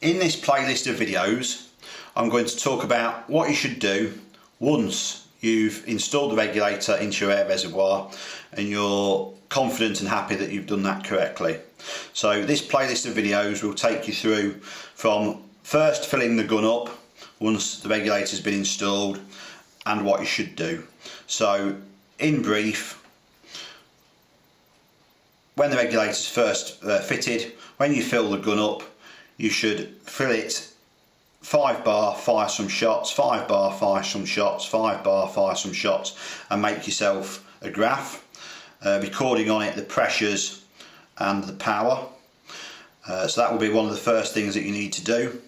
In this playlist of videos, I'm going to talk about what you should do once you've installed the regulator into your air reservoir and you're confident and happy that you've done that correctly. So this playlist of videos will take you through from first filling the gun up once the regulator's been installed and what you should do. So in brief, when the regulator's first fitted, when you fill the gun up, you should fill it 5 bar, fire some shots, 5 bar, fire some shots, 5 bar, fire some shots, and make yourself a graph, recording on it the pressures and the power. So that will be one of the first things that you need to do.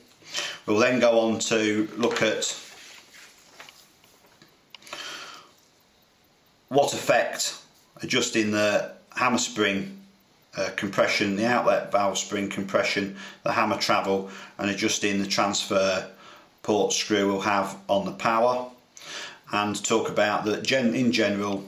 We'll then go on to look at what effect adjusting the hammer spring compression, the outlet valve spring compression, the hammer travel, and adjusting the transfer port screw will have on the power, and talk about that in general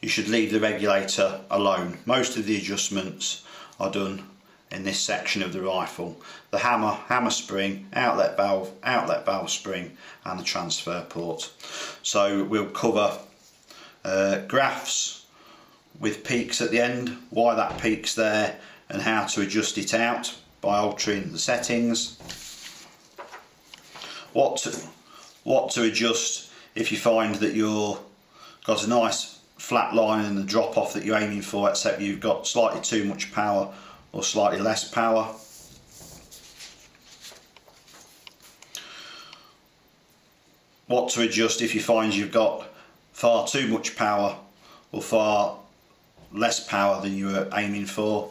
you should leave the regulator alone. Most of the adjustments are done in this section of the rifle: the hammer spring, outlet valve spring, and the transfer port. So we'll cover graphs with peaks at the end, why that peak's there, and how to adjust it out by altering the settings. What to adjust if you find that you've got a nice flat line and the drop off that you're aiming for, except you've got slightly too much power or slightly less power. What to adjust if you find you've got far too much power or far less power than you were aiming for.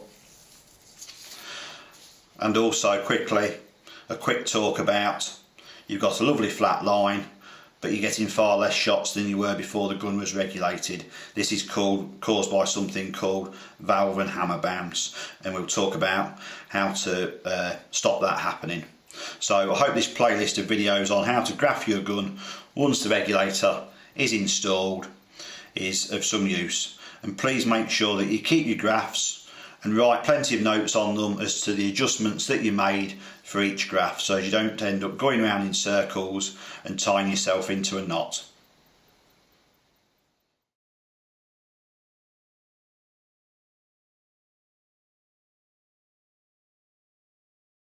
And also quickly, a quick talk about you've got a lovely flat line but you're getting far less shots than you were before the gun was regulated. This is caused by something called valve and hammer bounce, and we'll talk about how to stop that happening. So I hope this playlist of videos on how to graph your gun once the regulator is installed is of some use. And please make sure that you keep your graphs and write plenty of notes on them as to the adjustments that you made for each graph, so you don't end up going around in circles and tying yourself into a knot.